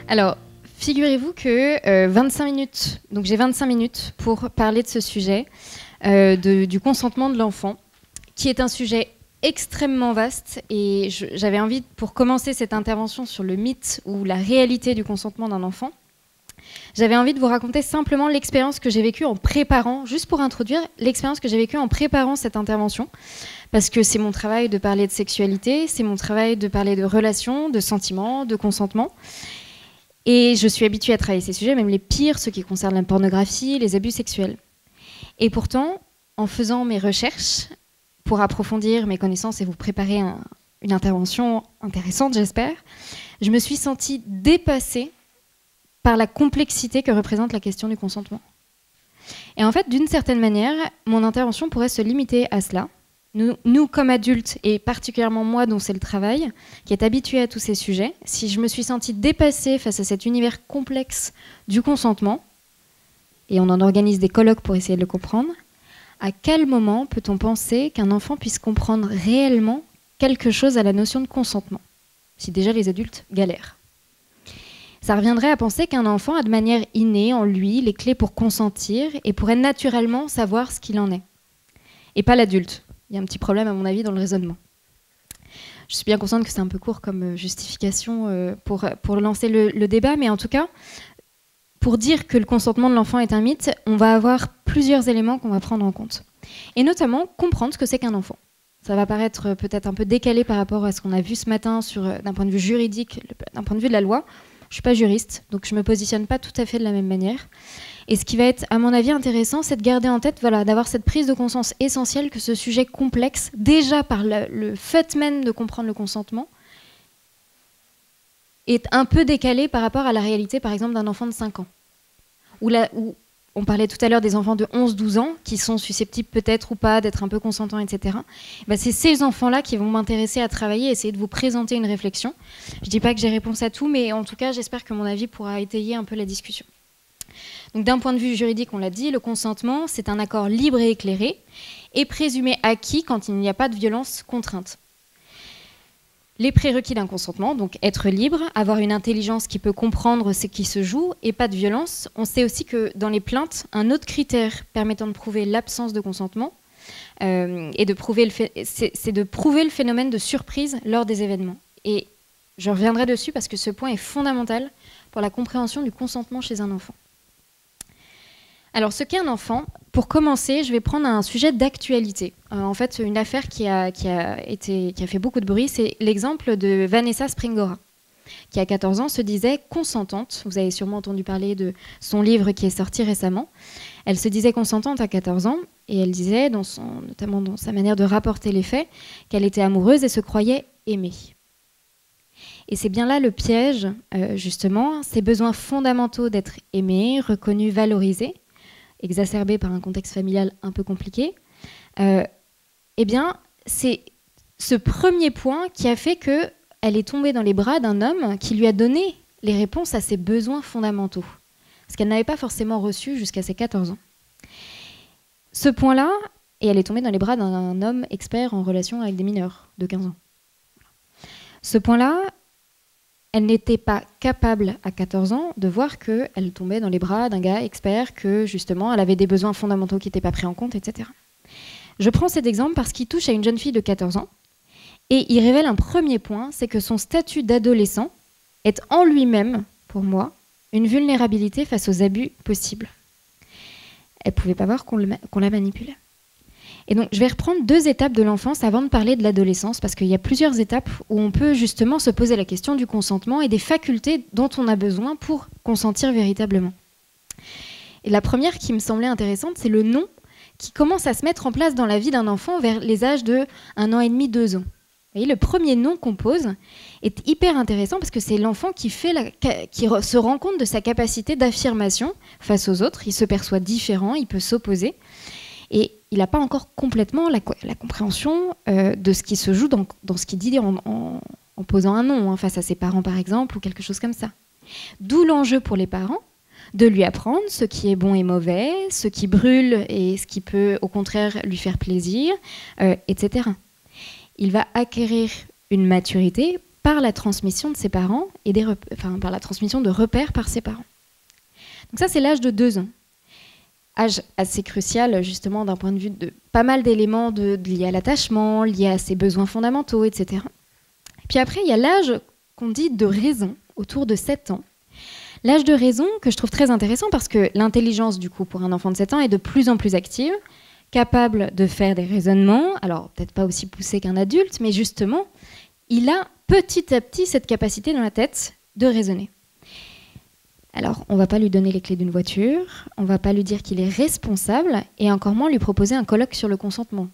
Alors, figurez-vous que 25 minutes, donc j'ai 25 minutes pour parler de ce sujet, du consentement de l'enfant, qui est un sujet extrêmement vaste. Et j'avais envie, pour commencer cette intervention sur le mythe ou la réalité du consentement d'un enfant, j'avais envie de vous raconter simplement l'expérience que j'ai vécue en préparant, juste pour introduire l'expérience que j'ai vécue en préparant cette intervention, parce que c'est mon travail de parler de sexualité, c'est mon travail de parler de relations, de sentiments, de consentement. Et je suis habituée à travailler ces sujets, même les pires, ceux qui concernent la pornographie, les abus sexuels. Et pourtant, en faisant mes recherches, pour approfondir mes connaissances et vous préparer une intervention intéressante, j'espère, je me suis sentie dépassée par la complexité que représente la question du consentement. Et en fait, d'une certaine manière, mon intervention pourrait se limiter à cela. Nous, comme adultes, et particulièrement moi dont c'est le travail, qui est habitué à tous ces sujets, si je me suis sentie dépassée face à cet univers complexe du consentement, et on en organise des colloques pour essayer de le comprendre, à quel moment peut-on penser qu'un enfant puisse comprendre réellement quelque chose à la notion de consentement, si déjà les adultes galèrent? Ça reviendrait à penser qu'un enfant a de manière innée en lui les clés pour consentir et pourrait naturellement savoir ce qu'il en est. Et pas l'adulte. Il y a un petit problème, à mon avis, dans le raisonnement. Je suis bien consciente que c'est un peu court comme justification pour lancer le débat, mais en tout cas, pour dire que le consentement de l'enfant est un mythe, on va avoir plusieurs éléments qu'on va prendre en compte. Et notamment, comprendre ce que c'est qu'un enfant. Ça va paraître peut-être un peu décalé par rapport à ce qu'on a vu ce matin d'un point de vue juridique, d'un point de vue de la loi. Je ne suis pas juriste, donc je ne me positionne pas tout à fait de la même manière. Et ce qui va être, à mon avis, intéressant, c'est de garder en tête, d'avoir cette prise de conscience essentielle que ce sujet complexe, déjà par le fait même de comprendre le consentement, est un peu décalé par rapport à la réalité, par exemple, d'un enfant de 5 ans. Où on parlait tout à l'heure des enfants de 11-12 ans, qui sont susceptibles peut-être ou pas d'être un peu consentants, etc. C'est ces enfants-là qui vont m'intéresser à travailler, essayer de vous présenter une réflexion. Je ne dis pas que j'ai réponse à tout, mais en tout cas, j'espère que mon avis pourra étayer un peu la discussion. Donc, d'un point de vue juridique, on l'a dit, le consentement, c'est un accord libre et éclairé, et présumé acquis quand il n'y a pas de violence contrainte. Les prérequis d'un consentement, donc être libre, avoir une intelligence qui peut comprendre ce qui se joue et pas de violence. On sait aussi que dans les plaintes, un autre critère permettant de prouver l'absence de consentement et c'est de prouver le phénomène de surprise lors des événements. Et je reviendrai dessus parce que ce point est fondamental pour la compréhension du consentement chez un enfant. Alors, ce qu'est un enfant, pour commencer, je vais prendre un sujet d'actualité. En fait, une affaire qui a fait beaucoup de bruit, c'est l'exemple de Vanessa Springora, qui à 14 ans se disait consentante. Vous avez sûrement entendu parler de son livre qui est sorti récemment. Elle se disait consentante à 14 ans, et elle disait, notamment dans sa manière de rapporter les faits, qu'elle était amoureuse et se croyait aimée. Et c'est bien là le piège, justement, ces besoins fondamentaux d'être aimé, reconnu, valorisé, exacerbé par un contexte familial un peu compliqué, eh bien, c'est ce premier point qui a fait qu'elle est tombée dans les bras d'un homme qui lui a donné les réponses à ses besoins fondamentaux, ce qu'elle n'avait pas forcément reçu jusqu'à ses 14 ans. Ce point-là, et elle est tombée dans les bras d'un homme expert en relation avec des mineurs de 15 ans. Ce point-là, elle n'était pas capable à 14 ans de voir qu'elle tombait dans les bras d'un gars expert, que justement elle avait des besoins fondamentaux qui n'étaient pas pris en compte, etc. Je prends cet exemple parce qu'il touche à une jeune fille de 14 ans et il révèle un premier point, c'est que son statut d'adolescent est en lui-même, pour moi, une vulnérabilité face aux abus possibles. Elle ne pouvait pas voir qu'on la manipulait. Et donc, je vais reprendre 2 étapes de l'enfance avant de parler de l'adolescence, parce qu'il y a plusieurs étapes où on peut justement se poser la question du consentement et des facultés dont on a besoin pour consentir véritablement. Et la première qui me semblait intéressante, c'est le nom qui commence à se mettre en place dans la vie d'un enfant vers les âges de 1 an et demi, 2 ans. Vous voyez, le premier nom qu'on pose est hyper intéressant parce que c'est l'enfant qui se rend compte de sa capacité d'affirmation face aux autres. Il se perçoit différent, il peut s'opposer. Et il n'a pas encore complètement la compréhension de ce qui se joue dans ce qu'il dit en posant un nom, face à ses parents par exemple, ou quelque chose comme ça. D'où l'enjeu pour les parents de lui apprendre ce qui est bon et mauvais, ce qui brûle et ce qui peut au contraire lui faire plaisir, etc. Il va acquérir une maturité par la transmission de ses parents et par la transmission de repères par ses parents. Donc ça, c'est l'âge de 2 ans. Âge assez crucial, justement, d'un point de vue de pas mal d'éléments liés à l'attachement, liés à ses besoins fondamentaux, etc. Puis après, il y a l'âge qu'on dit de raison, autour de 7 ans. L'âge de raison que je trouve très intéressant parce que l'intelligence, du coup, pour un enfant de 7 ans est de plus en plus active, capable de faire des raisonnements, alors peut-être pas aussi poussé qu'un adulte, mais justement, il a petit à petit cette capacité dans la tête de raisonner. Alors, on ne va pas lui donner les clés d'une voiture, on ne va pas lui dire qu'il est responsable, et encore moins lui proposer un colloque sur le consentement.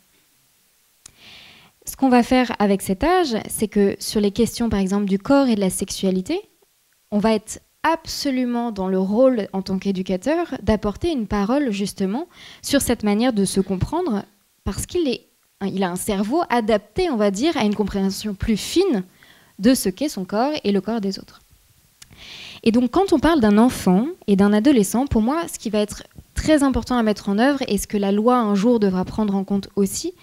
Ce qu'on va faire avec cet âge, c'est que sur les questions, par exemple, du corps et de la sexualité, on va être absolument dans le rôle, en tant qu'éducateur, d'apporter une parole, justement, sur cette manière de se comprendre, parce qu'il a un cerveau adapté, on va dire, à une compréhension plus fine de ce qu'est son corps et le corps des autres. Et donc, quand on parle d'un enfant et d'un adolescent, pour moi, ce qui va être très important à mettre en œuvre et ce que la loi un jour devra prendre en compte aussi,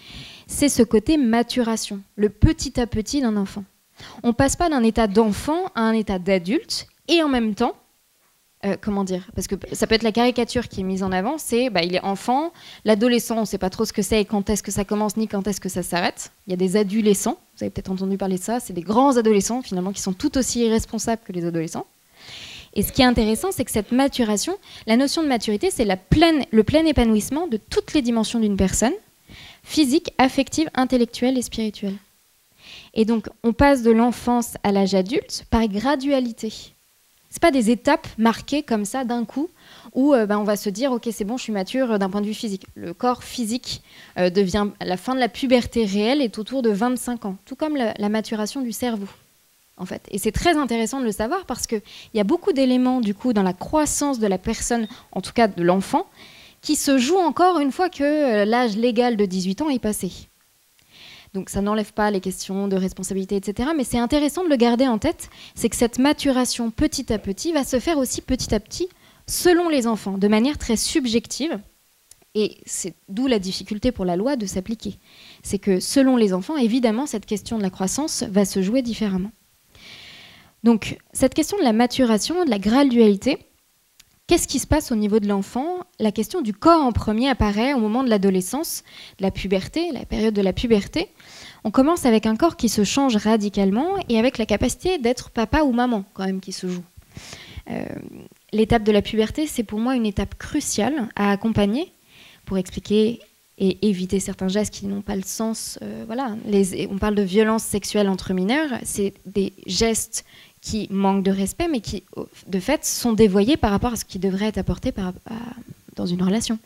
c'est ce côté maturation, le petit à petit d'un enfant. On ne passe pas d'un état d'enfant à un état d'adulte et en même temps, comment dire, parce que ça peut être la caricature qui est mise en avant, c'est il est enfant, l'adolescent, on ne sait pas trop ce que c'est et quand est-ce que ça commence ni quand est-ce que ça s'arrête. Il y a des adolescents, vous avez peut-être entendu parler de ça, c'est des grands adolescents finalement qui sont tout aussi irresponsables que les adolescents. Et ce qui est intéressant, c'est que cette maturation, la notion de maturité, c'est le plein épanouissement de toutes les dimensions d'une personne, physique, affective, intellectuelle et spirituelle. Et donc, on passe de l'enfance à l'âge adulte par gradualité. Ce pas des étapes marquées comme ça d'un coup, où on va se dire « Ok, c'est bon, je suis mature d'un point de vue physique ». Le corps physique devient, à la fin de la puberté réelle, est autour de 25 ans, tout comme la maturation du cerveau. En fait. Et c'est très intéressant de le savoir parce qu'il y a beaucoup d'éléments du coup dans la croissance de la personne, en tout cas de l'enfant, qui se jouent encore une fois que l'âge légal de 18 ans est passé. Donc ça n'enlève pas les questions de responsabilité, etc. Mais c'est intéressant de le garder en tête, c'est que cette maturation petit à petit va se faire aussi petit à petit selon les enfants, de manière très subjective. Et c'est d'où la difficulté pour la loi de s'appliquer. C'est que selon les enfants, évidemment, cette question de la croissance va se jouer différemment. Donc, cette question de la maturation, de la gradualité, qu'est-ce qui se passe au niveau de l'enfant? La question du corps en premier apparaît au moment de l'adolescence, de la puberté, la période de la puberté. On commence avec un corps qui se change radicalement et avec la capacité d'être papa ou maman, quand même, qui se joue. L'étape de la puberté, c'est pour moi une étape cruciale à accompagner pour expliquer et éviter certains gestes qui n'ont pas le sens. On parle de violences sexuelles entre mineurs, c'est des gestes qui manquent de respect, mais qui, de fait, sont dévoyés par rapport à ce qui devrait être apporté dans une relation.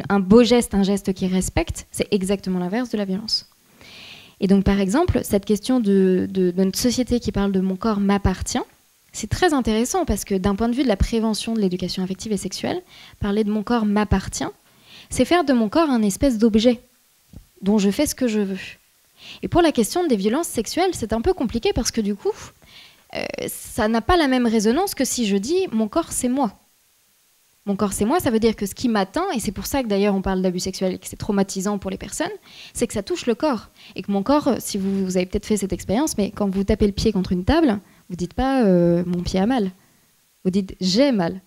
Un beau geste, un geste qui respecte, c'est exactement l'inverse de la violence. Et donc, par exemple, cette question de notre société qui parle de « mon corps m'appartient », c'est très intéressant parce que d'un point de vue de la prévention de l'éducation affective et sexuelle, parler de « mon corps m'appartient », c'est faire de mon corps un espèce d'objet dont je fais ce que je veux. Et pour la question des violences sexuelles, c'est un peu compliqué parce que du coup, ça n'a pas la même résonance que si je dis « mon corps, c'est moi ». Mon corps, c'est moi, ça veut dire que ce qui m'atteint, et c'est pour ça que d'ailleurs on parle d'abus sexuels et que c'est traumatisant pour les personnes, c'est que ça touche le corps. Et que mon corps, si vous avez peut-être fait cette expérience, mais quand vous tapez le pied contre une table, vous ne dites pas « mon pied a mal », vous dites « j'ai mal ».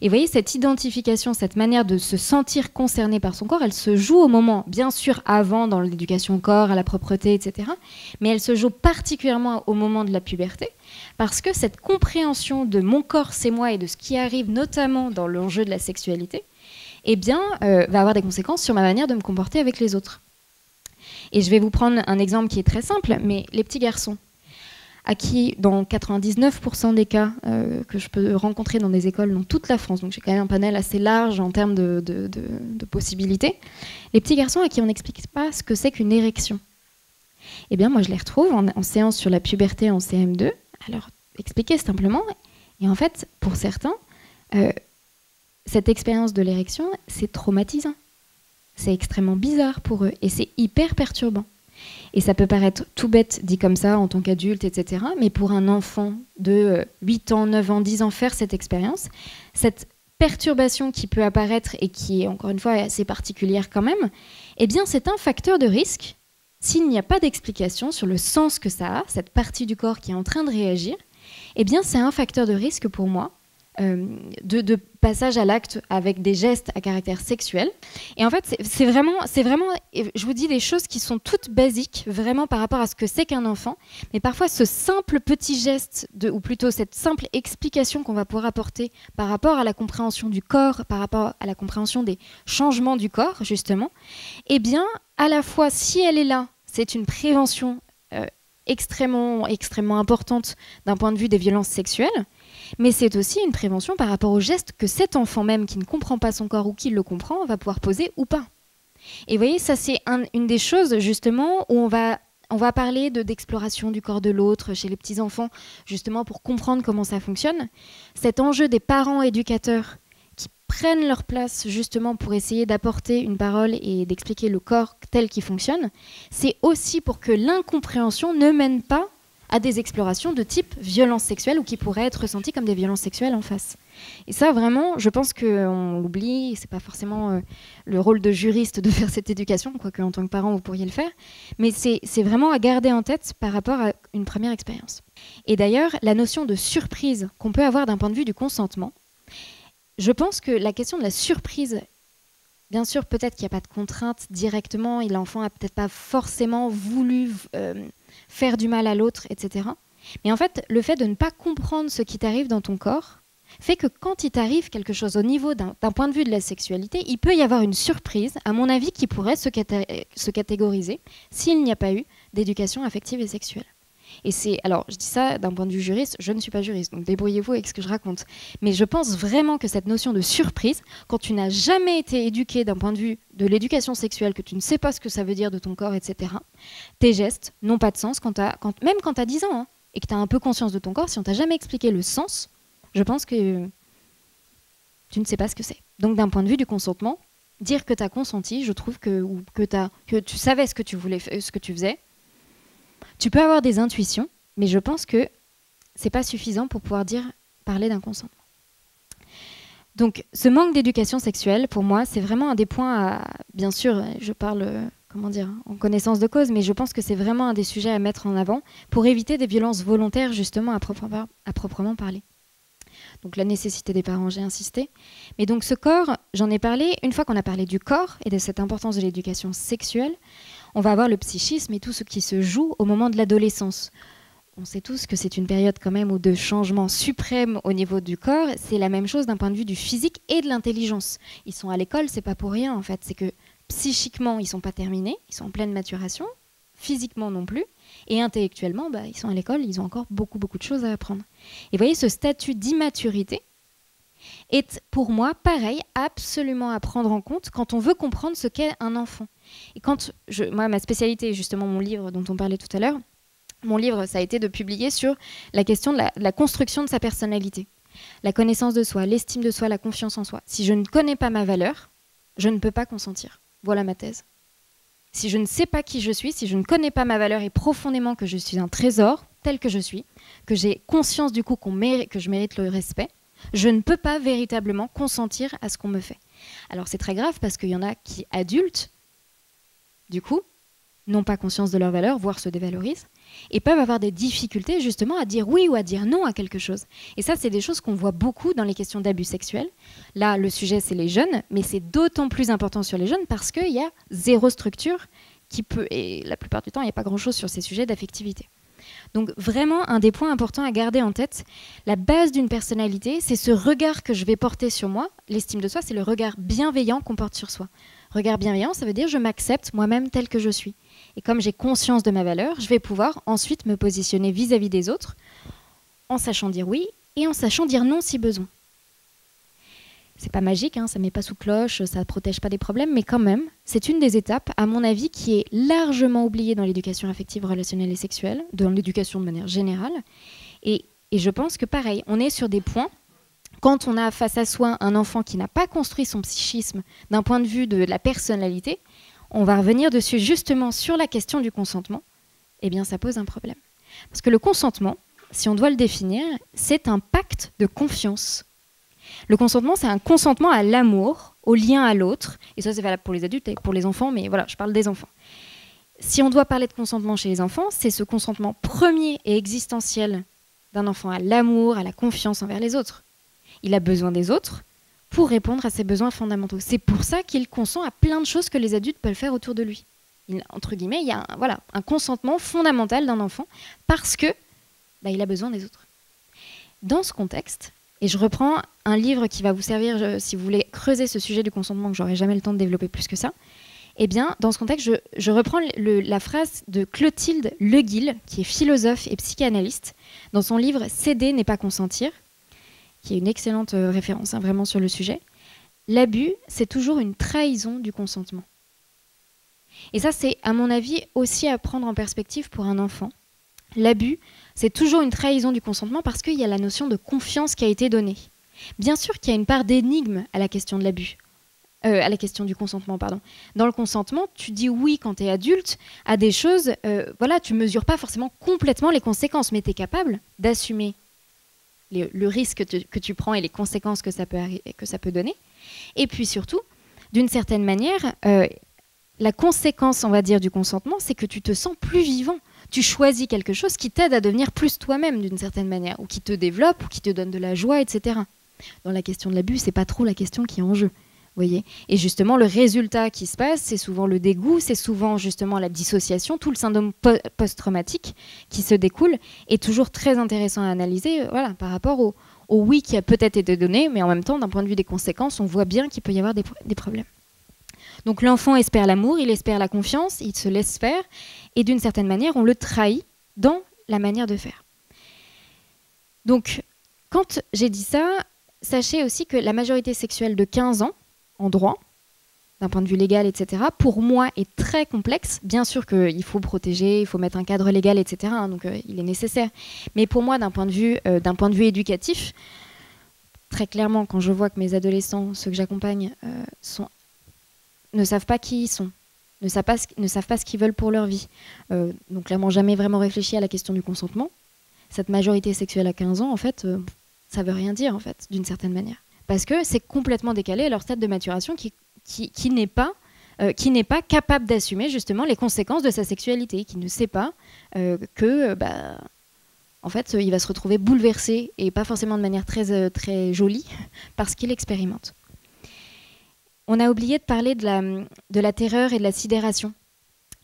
Et vous voyez, cette identification, cette manière de se sentir concerné par son corps, elle se joue au moment, bien sûr avant dans l'éducation au corps, à la propreté, etc. Mais elle se joue particulièrement au moment de la puberté, parce que cette compréhension de mon corps, c'est moi, et de ce qui arrive notamment dans l'enjeu de la sexualité, eh bien, va avoir des conséquences sur ma manière de me comporter avec les autres. Et je vais vous prendre un exemple qui est très simple, mais les petits garçons, à qui, dans 99% des cas que je peux rencontrer dans des écoles dans toute la France, donc j'ai quand même un panel assez large en termes de possibilités, les petits garçons à qui on n'explique pas ce que c'est qu'une érection. Eh bien, moi, je les retrouve en séance sur la puberté en CM2, à leur expliquer simplement. Et en fait, pour certains, cette expérience de l'érection, c'est traumatisant. C'est extrêmement bizarre pour eux et c'est hyper perturbant. Et ça peut paraître tout bête dit comme ça en tant qu'adulte, etc. Mais pour un enfant de 8 ans, 9 ans, 10 ans, faire cette expérience, cette perturbation qui peut apparaître et qui est encore une fois assez particulière quand même, eh bien c'est un facteur de risque s'il n'y a pas d'explication sur le sens que ça a, cette partie du corps qui est en train de réagir, eh bien c'est un facteur de risque pour moi de passage à l'acte avec des gestes à caractère sexuel. Et en fait, c'est vraiment, je vous dis des choses qui sont toutes basiques, vraiment par rapport à ce que c'est qu'un enfant. Mais parfois, ce simple petit geste, ou plutôt cette simple explication qu'on va pouvoir apporter par rapport à la compréhension du corps, par rapport à la compréhension des changements du corps, justement, eh bien, à la fois, si elle est là, c'est une prévention extrêmement importante d'un point de vue des violences sexuelles. Mais c'est aussi une prévention par rapport aux gestes que cet enfant même qui ne comprend pas son corps ou qui le comprend va pouvoir poser ou pas. Et vous voyez, ça c'est une des choses justement où on va parler d'exploration du corps de l'autre chez les petits-enfants, justement pour comprendre comment ça fonctionne. Cet enjeu des parents éducateurs qui prennent leur place justement pour essayer d'apporter une parole et d'expliquer le corps tel qu'il fonctionne, c'est aussi pour que l'incompréhension ne mène pas à des explorations de type violence sexuelle ou qui pourraient être ressenties comme des violences sexuelles en face. Et ça, vraiment, je pense qu'on l'oublie, c'est pas forcément le rôle de juriste de faire cette éducation, quoique en tant que parent, vous pourriez le faire, mais c'est vraiment à garder en tête par rapport à une première expérience. Et d'ailleurs, la notion de surprise qu'on peut avoir d'un point de vue du consentement, je pense que la question de la surprise, bien sûr, peut-être qu'il n'y a pas de contrainte directement, et l'enfant n'a peut-être pas forcément voulu faire du mal à l'autre, etc. Mais en fait, le fait de ne pas comprendre ce qui t'arrive dans ton corps fait que quand il t'arrive quelque chose au niveau d'un point de vue de la sexualité, il peut y avoir une surprise, à mon avis, qui pourrait se catégoriser s'il n'y a pas eu d'éducation affective et sexuelle. Et alors, je dis ça d'un point de vue juriste, je ne suis pas juriste, donc débrouillez-vous avec ce que je raconte. Mais je pense vraiment que cette notion de surprise, quand tu n'as jamais été éduqué d'un point de vue de l'éducation sexuelle, que tu ne sais pas ce que ça veut dire de ton corps, etc., tes gestes n'ont pas de sens, même quand tu as 10 ans, hein, et que tu as un peu conscience de ton corps, si on t'a jamais expliqué le sens, je pense que tu ne sais pas ce que c'est. Donc d'un point de vue du consentement, dire que tu as consenti, je trouve que tu savais ce que tu voulais, ce que tu faisais. Tu peux avoir des intuitions, mais je pense que c'est pas suffisant pour pouvoir parler d'un consentement. Donc, ce manque d'éducation sexuelle, pour moi, c'est vraiment un des points bien sûr, je parle, en connaissance de cause, mais je pense que c'est vraiment un des sujets à mettre en avant pour éviter des violences volontaires, justement, à proprement parler. Donc, la nécessité des parents, j'ai insisté. Mais donc, ce corps, j'en ai parlé, une fois qu'on a parlé du corps et de cette importance de l'éducation sexuelle, on va avoir le psychisme et tout ce qui se joue au moment de l'adolescence. On sait tous que c'est une période quand même de changement suprême au niveau du corps. C'est la même chose d'un point de vue du physique et de l'intelligence. Ils sont à l'école, c'est pas pour rien en fait. C'est que psychiquement, ils sont pas terminés, ils sont en pleine maturation, physiquement non plus, et intellectuellement, ils sont à l'école, ils ont encore beaucoup de choses à apprendre. Et vous voyez, ce statut d'immaturité est pour moi, pareil, absolument à prendre en compte quand on veut comprendre ce qu'est un enfant. Et moi, ma spécialité, justement, mon livre dont on parlait tout à l'heure, mon livre, ça a été de publier sur la question de la construction de sa personnalité. La connaissance de soi, l'estime de soi, la confiance en soi. Si je ne connais pas ma valeur, je ne peux pas consentir. Voilà ma thèse. Si je ne sais pas qui je suis, si je ne connais pas ma valeur et profondément que je suis un trésor, tel que je suis, que j'ai conscience du coup que je mérite le respect, je ne peux pas véritablement consentir à ce qu'on me fait. Alors c'est très grave parce qu'il y en a qui, adultes, du coup, n'ont pas conscience de leur valeur, voire se dévalorisent, et peuvent avoir des difficultés justement à dire oui ou à dire non à quelque chose. Et ça, c'est des choses qu'on voit beaucoup dans les questions d'abus sexuels. Là, le sujet, c'est les jeunes, mais c'est d'autant plus important sur les jeunes parce qu'il y a zéro structure et la plupart du temps, il n'y a pas grand-chose sur ces sujets d'affectivité. Donc vraiment, un des points importants à garder en tête, la base d'une personnalité, c'est ce regard que je vais porter sur moi. L'estime de soi, c'est le regard bienveillant qu'on porte sur soi. Regard bienveillant, ça veut dire je m'accepte moi-même tel que je suis. Et comme j'ai conscience de ma valeur, je vais pouvoir ensuite me positionner vis-à-vis des autres en sachant dire oui et en sachant dire non si besoin. C'est pas magique, hein, ça met pas sous cloche, ça protège pas des problèmes, mais quand même, c'est une des étapes, à mon avis, qui est largement oubliée dans l'éducation affective, relationnelle et sexuelle, dans l'éducation de manière générale. Et je pense que pareil, on est sur des points, quand on a face à soi un enfant qui n'a pas construit son psychisme d'un point de vue de la personnalité, on va revenir dessus justement sur la question du consentement, eh bien ça pose un problème. Parce que le consentement, si on doit le définir, c'est un pacte de confiance. Le consentement, c'est un consentement à l'amour, au lien à l'autre, et ça c'est valable pour les adultes et pour les enfants, mais voilà, je parle des enfants. si on doit parler de consentement chez les enfants, c'est ce consentement premier et existentiel d'un enfant à l'amour, à la confiance envers les autres. Il a besoin des autres pour répondre à ses besoins fondamentaux. C'est pour ça qu'il consent à plein de choses que les adultes peuvent faire autour de lui. Entre guillemets, il y a un consentement fondamental d'un enfant parce que il a besoin des autres. Dans ce contexte, et je reprends un livre qui va vous servir si vous voulez creuser ce sujet du consentement que j'aurai jamais le temps de développer plus que ça, eh bien, dans ce contexte, je reprends la phrase de Clotilde Leguil, qui est philosophe et psychanalyste, dans son livre « Céder n'est pas consentir », qui est une excellente référence vraiment sur le sujet. L'abus, c'est toujours une trahison du consentement. Et ça, c'est, à mon avis, aussi à prendre en perspective pour un enfant. L'abus, c'est toujours une trahison du consentement parce qu'il y a la notion de confiance qui a été donnée. Bien sûr qu'il y a une part d'énigme à la question de l'abus. À la question du consentement, pardon. Dans le consentement, tu dis oui quand tu es adulte à des choses, tu mesures pas forcément complètement les conséquences, mais tu es capable d'assumer le risque que tu prends et les conséquences que ça peut donner. Et puis surtout, d'une certaine manière, la conséquence, on va dire, du consentement, c'est que tu te sens plus vivant. Tu choisis quelque chose qui t'aide à devenir plus toi-même, d'une certaine manière, ou qui te développe, ou qui te donne de la joie, etc. Dans la question de l'abus, c'est pas trop la question qui est en jeu. Voyez. Et justement, le résultat qui se passe, c'est souvent le dégoût, c'est souvent justement la dissociation, tout le syndrome post-traumatique qui se découle, est toujours très intéressant à analyser par rapport au oui qui a peut-être été donné, mais en même temps, d'un point de vue des conséquences, on voit bien qu'il peut y avoir des problèmes. Donc l'enfant espère l'amour, il espère la confiance, il se laisse faire, et d'une certaine manière, on le trahit dans la manière de faire. Donc, quand j'ai dit ça, sachez aussi que la majorité sexuelle de 15 ans, en droit, d'un point de vue légal, etc., pour moi est très complexe. Bien sûr qu'il faut protéger, il faut mettre un cadre légal, etc., donc il est nécessaire. Mais pour moi, d'un point de vue éducatif, très clairement, quand je vois que mes adolescents, ceux que j'accompagne, ne savent pas qui ils sont, ne savent pas ce qu'ils veulent pour leur vie, donc clairement jamais vraiment réfléchi à la question du consentement, cette majorité sexuelle à 15 ans, en fait, ça veut rien dire, en fait, d'une certaine manière. Parce que c'est complètement décalé à leur stade de maturation qui n'est pas capable d'assumer justement les conséquences de sa sexualité, qui ne sait pas en fait, il va se retrouver bouleversé, et pas forcément de manière très, très jolie, parce qu'il expérimente. On a oublié de parler de la terreur et de la sidération.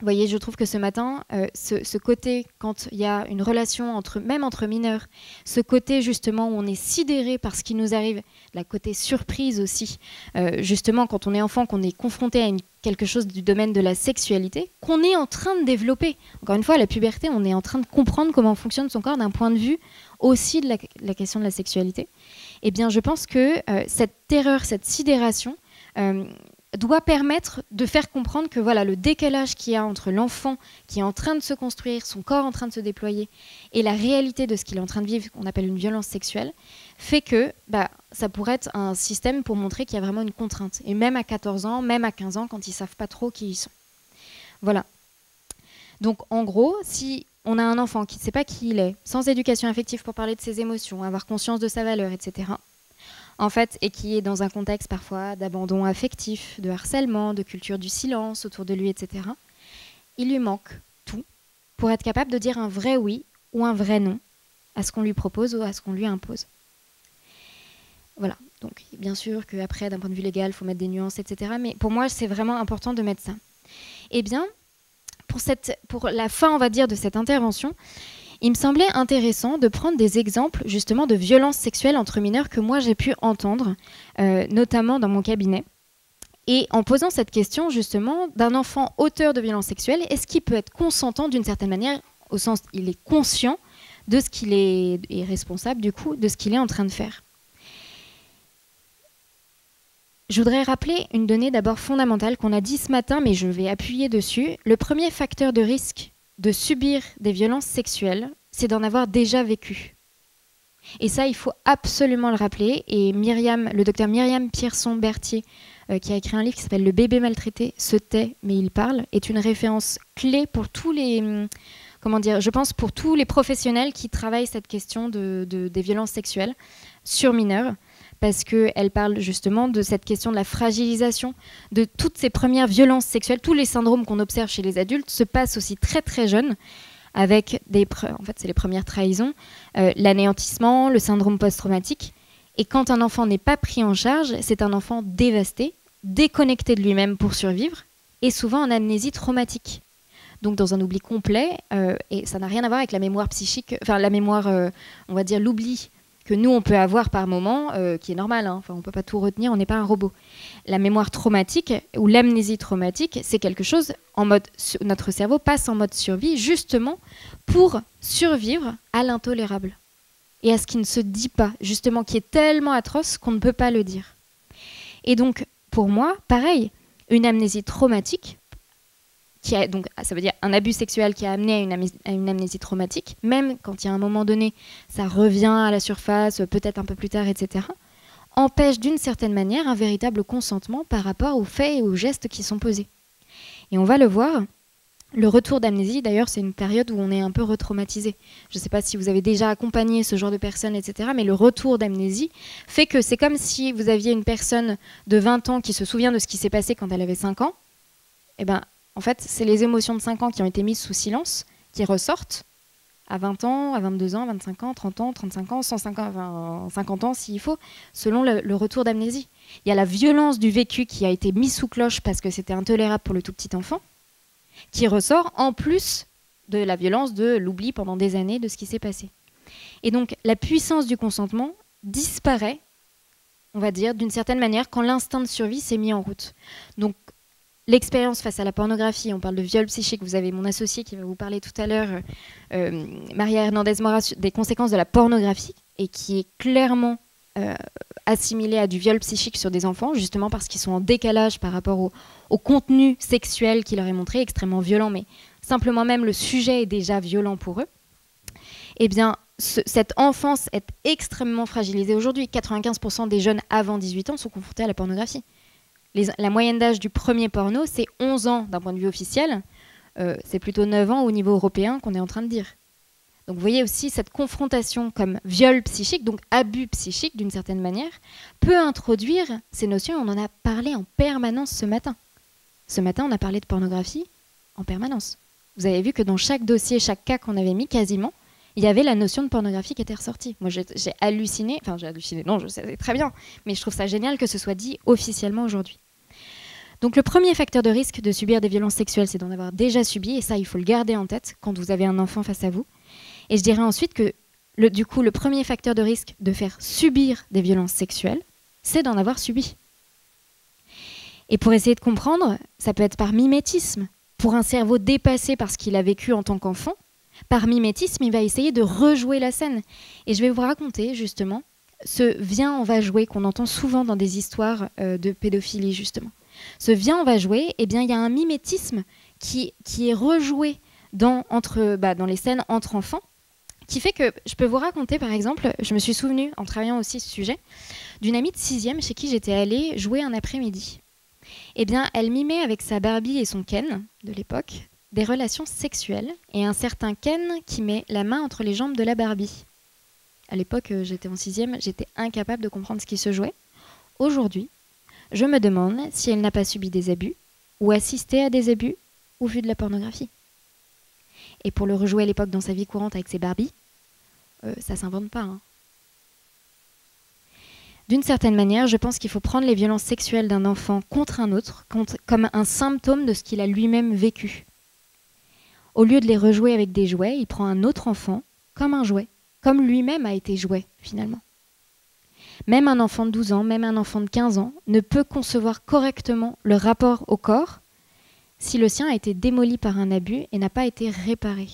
Vous voyez, je trouve que ce matin, ce côté, quand il y a une relation même entre mineurs, ce côté justement où on est sidéré par ce qui nous arrive, la côté surprise aussi, justement quand on est enfant, qu'on est confronté à quelque chose du domaine de la sexualité, qu'on est en train de développer. Encore une fois, à la puberté, on est en train de comprendre comment fonctionne son corps d'un point de vue aussi de la question de la sexualité. Eh bien, je pense que cette terreur, cette sidération, doit permettre de faire comprendre que le décalage qu'il y a entre l'enfant qui est en train de se construire, son corps en train de se déployer, et la réalité de ce qu'il est en train de vivre, qu'on appelle une violence sexuelle, fait que ça pourrait être un système pour montrer qu'il y a vraiment une contrainte. Et même à 14 ans, même à 15 ans, quand ils ne savent pas trop qui ils sont. Voilà. Donc en gros, si on a un enfant qui ne sait pas qui il est, sans éducation affective pour parler de ses émotions, avoir conscience de sa valeur, etc., en fait, et qui est dans un contexte parfois d'abandon affectif, de harcèlement, de culture du silence autour de lui, etc., il lui manque tout pour être capable de dire un vrai oui ou un vrai non à ce qu'on lui propose ou à ce qu'on lui impose. Voilà, donc bien sûr qu'après, d'un point de vue légal, il faut mettre des nuances, etc., mais pour moi, c'est vraiment important de mettre ça. Eh bien, pour la fin, on va dire, de cette intervention, il me semblait intéressant de prendre des exemples justement de violences sexuelles entre mineurs que moi j'ai pu entendre, notamment dans mon cabinet. Et en posant cette question justement d'un enfant auteur de violences sexuelles, est-ce qu'il peut être consentant d'une certaine manière, au sens il est conscient de ce qu'il est et responsable du coup de ce qu'il est en train de faire. Je voudrais rappeler une donnée d'abord fondamentale qu'on a dit ce matin, mais je vais appuyer dessus. Le premier facteur de risque de subir des violences sexuelles, c'est d'en avoir déjà vécu. Et ça, il faut absolument le rappeler. Et le docteur Myriam Pierson-Berthier, qui a écrit un livre qui s'appelle « Le bébé maltraité se tait, mais il parle », est une référence clé pour tous les, je pense pour tous les professionnels qui travaillent cette question des violences sexuelles sur mineurs. parce qu'elle parle justement de cette question de la fragilisation, de toutes ces premières violences sexuelles. Tous les syndromes qu'on observe chez les adultes se passent aussi très très jeunes, avec en fait, c'est les premières trahisons, l'anéantissement, le syndrome post-traumatique. Et quand un enfant n'est pas pris en charge, c'est un enfant dévasté, déconnecté de lui-même pour survivre, et souvent en amnésie traumatique. Donc dans un oubli complet, et ça n'a rien à voir avec la mémoire psychique, enfin la mémoire, on va dire l'oubli que nous on peut avoir par moment, qui est normal, hein. Enfin, on ne peut pas tout retenir, on n'est pas un robot. La mémoire traumatique ou l'amnésie traumatique, c'est quelque chose en mode, notre cerveau passe en mode survie justement pour survivre à l'intolérable et à ce qui ne se dit pas, justement, qui est tellement atroce qu'on ne peut pas le dire. Et donc pour moi, pareil, une amnésie traumatique, donc, ça veut dire un abus sexuel qui a amené à une amnésie traumatique, même quand il y a un moment donné, ça revient à la surface, peut-être un peu plus tard, etc., empêche d'une certaine manière un véritable consentement par rapport aux faits et aux gestes qui sont posés. Et on va le voir, le retour d'amnésie, d'ailleurs, c'est une période où on est un peu retraumatisé. Je ne sais pas si vous avez déjà accompagné ce genre de personnes, etc., mais le retour d'amnésie fait que c'est comme si vous aviez une personne de 20 ans qui se souvient de ce qui s'est passé quand elle avait 5 ans, et ben, en fait, c'est les émotions de 5 ans qui ont été mises sous silence, qui ressortent à 20 ans, à 22 ans, 25 ans, 30 ans, 35 ans, 50 ans s'il faut, selon le retour d'amnésie. Il y a la violence du vécu qui a été mise sous cloche parce que c'était intolérable pour le tout petit enfant, qui ressort en plus de la violence de l'oubli pendant des années de ce qui s'est passé. Et donc, la puissance du consentement disparaît, on va dire, d'une certaine manière, quand l'instinct de survie s'est mis en route. Donc, l'expérience face à la pornographie, on parle de viol psychique, vous avez mon associé qui va vous parler tout à l'heure, Maria Hernandez-Mora, des conséquences de la pornographie, et qui est clairement assimilée à du viol psychique sur des enfants, justement parce qu'ils sont en décalage par rapport au contenu sexuel qui leur est montré, extrêmement violent, mais simplement même le sujet est déjà violent pour eux. Eh bien, cette enfance est extrêmement fragilisée aujourd'hui. 95% des jeunes avant 18 ans sont confrontés à la pornographie. La moyenne d'âge du premier porno, c'est 11 ans d'un point de vue officiel. C'est plutôt 9 ans au niveau européen qu'on est en train de dire. Donc vous voyez aussi cette confrontation comme viol psychique, donc abus psychique d'une certaine manière, peut introduire ces notions. On en a parlé en permanence ce matin. Ce matin, on a parlé de pornographie en permanence. Vous avez vu que dans chaque dossier, chaque cas qu'on avait mis quasiment, il y avait la notion de pornographie qui était ressortie. Moi, j'ai halluciné. Enfin, j'ai halluciné, non, je sais très bien. Mais je trouve ça génial que ce soit dit officiellement aujourd'hui. Donc le premier facteur de risque de subir des violences sexuelles, c'est d'en avoir déjà subi, et ça, il faut le garder en tête quand vous avez un enfant face à vous. Et je dirais ensuite que, du coup, le premier facteur de risque de faire subir des violences sexuelles, c'est d'en avoir subi. Et pour essayer de comprendre, ça peut être par mimétisme. Pour un cerveau dépassé par ce qu'il a vécu en tant qu'enfant, par mimétisme, il va essayer de rejouer la scène. Et je vais vous raconter, justement, ce « viens, on va jouer » qu'on entend souvent dans des histoires de pédophilie, justement. Ce « viens, on va jouer », eh bien, il y a un mimétisme qui est rejoué dans les scènes entre enfants, qui fait que je peux vous raconter, par exemple, je me suis souvenue, en travaillant aussi ce sujet, d'une amie de 6e chez qui j'étais allée jouer un après-midi. Eh bien, elle mimait avec sa Barbie et son Ken, de l'époque, des relations sexuelles, et un certain Ken qui met la main entre les jambes de la Barbie. À l'époque, j'étais en 6e, j'étais incapable de comprendre ce qui se jouait. Aujourd'hui, je me demande si elle n'a pas subi des abus, ou assisté à des abus, ou vu de la pornographie. Et pour le rejouer à l'époque dans sa vie courante avec ses Barbies, ça s'invente pas. Hein. D'une certaine manière, je pense qu'il faut prendre les violences sexuelles d'un enfant contre un autre comme un symptôme de ce qu'il a lui-même vécu. Au lieu de les rejouer avec des jouets, il prend un autre enfant comme un jouet, comme lui-même a été jouet, finalement. Même un enfant de 12 ans, même un enfant de 15 ans, ne peut concevoir correctement le rapport au corps si le sien a été démoli par un abus et n'a pas été réparé.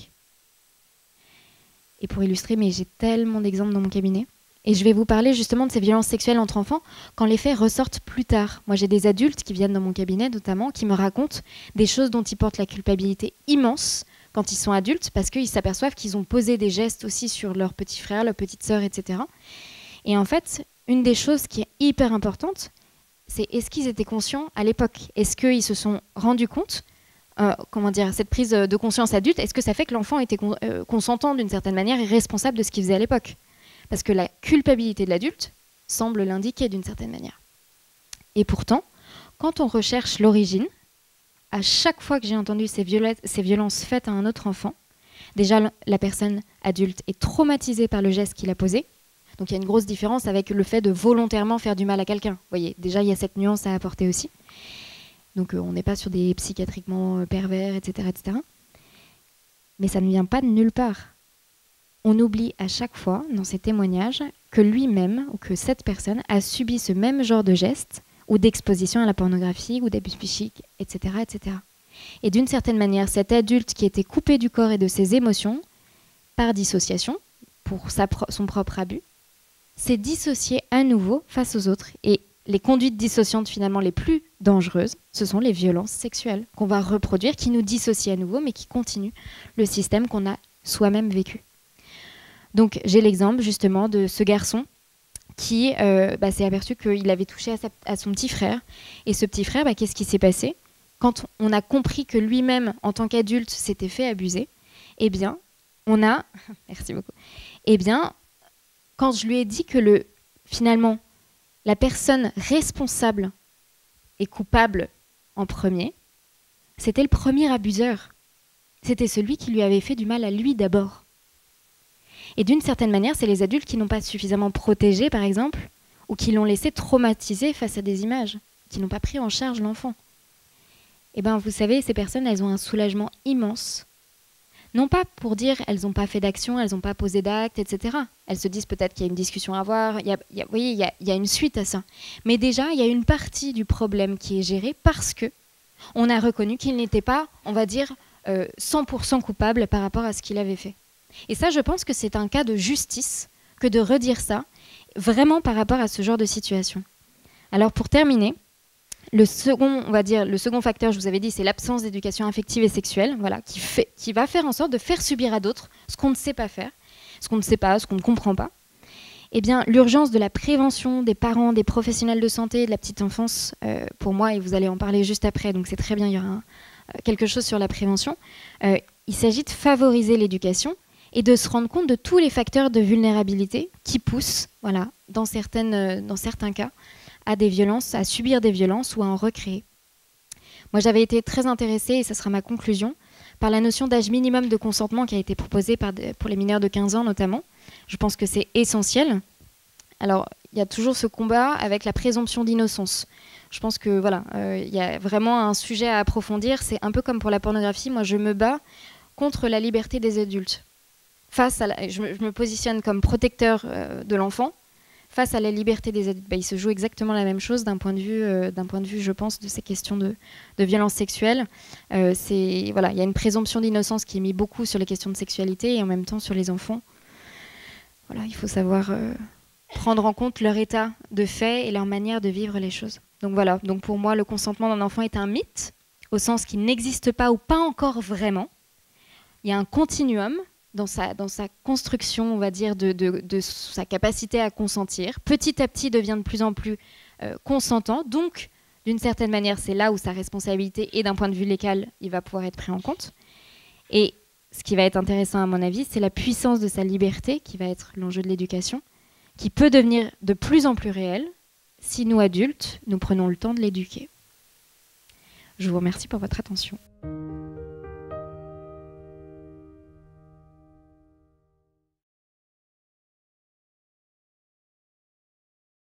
Et pour illustrer, mais j'ai tellement d'exemples dans mon cabinet, et je vais vous parler justement de ces violences sexuelles entre enfants quand les faits ressortent plus tard. Moi, j'ai des adultes qui viennent dans mon cabinet, notamment, qui me racontent des choses dont ils portent la culpabilité immense quand ils sont adultes, parce qu'ils s'aperçoivent qu'ils ont posé des gestes aussi sur leurs petits frères, leurs petites sœurs, etc. Et en fait, une des choses qui est hyper importante, c'est est-ce qu'ils étaient conscients à l'époque? Est-ce qu'ils se sont rendus compte, cette prise de conscience adulte, est-ce que ça fait que l'enfant était consentant d'une certaine manière et responsable de ce qu'il faisait à l'époque? Parce que la culpabilité de l'adulte, semble l'indiquer d'une certaine manière. Et pourtant, quand on recherche l'origine, à chaque fois que j'ai entendu ces violences faites à un autre enfant, déjà la personne adulte est traumatisée par le geste qu'il a posé. Donc il y a une grosse différence avec le fait de volontairement faire du mal à quelqu'un. Vous voyez, déjà il y a cette nuance à apporter aussi. Donc on n'est pas sur des psychiatriquement pervers, etc., etc. Mais ça ne vient pas de nulle part. On oublie à chaque fois, dans ces témoignages, que lui-même ou que cette personne a subi ce même genre de geste ou d'exposition à la pornographie ou d'abus psychiques, etc., etc. Et d'une certaine manière, cet adulte qui était coupé du corps et de ses émotions, par dissociation, pour son propre abus, s'est dissocié à nouveau face aux autres. Et les conduites dissociantes finalement les plus dangereuses, ce sont les violences sexuelles qu'on va reproduire, qui nous dissocient à nouveau, mais qui continuent le système qu'on a soi-même vécu. Donc j'ai l'exemple justement de ce garçon qui s'est aperçu qu'il avait touché à son petit frère. Et ce petit frère, qu'est-ce qui s'est passé? Quand on a compris que lui-même, en tant qu'adulte, s'était fait abuser, eh bien, on a... Merci beaucoup. Eh bien, quand je lui ai dit que finalement, la personne responsable et coupable en premier, c'était le premier abuseur. C'était celui qui lui avait fait du mal à lui d'abord. Et d'une certaine manière, c'est les adultes qui n'ont pas suffisamment protégé, par exemple, ou qui l'ont laissé traumatiser face à des images, qui n'ont pas pris en charge l'enfant. Eh bien, vous savez, ces personnes, elles ont un soulagement immense. Non pas pour dire elles n'ont pas fait d'action, elles n'ont pas posé d'acte, etc. Elles se disent peut-être qu'il y a une discussion à avoir, il y a une suite à ça. Mais déjà, il y a une partie du problème qui est gérée parce que on a reconnu qu'il n'était pas, on va dire, 100% coupable par rapport à ce qu'il avait fait. Et ça, je pense que c'est un cas de justice que de redire ça, vraiment par rapport à ce genre de situation. Alors pour terminer, le second facteur, je vous avais dit, c'est l'absence d'éducation affective et sexuelle, voilà, qui va faire en sorte de faire subir à d'autres ce qu'on ne sait pas faire, ce qu'on ne sait pas, ce qu'on ne comprend pas. Eh bien, l'urgence de la prévention des parents, des professionnels de santé, de la petite enfance, pour moi, et vous allez en parler juste après, donc c'est très bien, il y aura quelque chose sur la prévention. Il s'agit de favoriser l'éducation et de se rendre compte de tous les facteurs de vulnérabilité qui poussent, voilà, dans certains cas, à des violences, à subir des violences ou à en recréer. Moi, j'avais été très intéressée, et ça sera ma conclusion, par la notion d'âge minimum de consentement qui a été proposée pour les mineurs de 15 ans notamment. Je pense que c'est essentiel. Alors, il y a toujours ce combat avec la présomption d'innocence. Je pense que voilà, il y a vraiment un sujet à approfondir. C'est un peu comme pour la pornographie. Moi, je me bats contre la liberté des adultes. Je me positionne comme protecteur de l'enfant face à la liberté des adultes. Il se joue exactement la même chose d'un point de vue, je pense, de ces questions de violence sexuelle. Voilà, il y a une présomption d'innocence qui est mise beaucoup sur les questions de sexualité et en même temps sur les enfants. Voilà, il faut savoir prendre en compte leur état de fait et leur manière de vivre les choses. Donc voilà, donc pour moi, le consentement d'un enfant est un mythe, au sens qu'il n'existe pas ou pas encore vraiment. Il y a un continuum dans sa construction, on va dire, de sa capacité à consentir. Petit à petit, devient de plus en plus consentant. Donc, d'une certaine manière, c'est là où sa responsabilité, et d'un point de vue légal, il va pouvoir être pris en compte. Et ce qui va être intéressant, à mon avis, c'est la puissance de sa liberté, qui va être l'enjeu de l'éducation, qui peut devenir de plus en plus réelle si nous, adultes, nous prenons le temps de l'éduquer. Je vous remercie pour votre attention.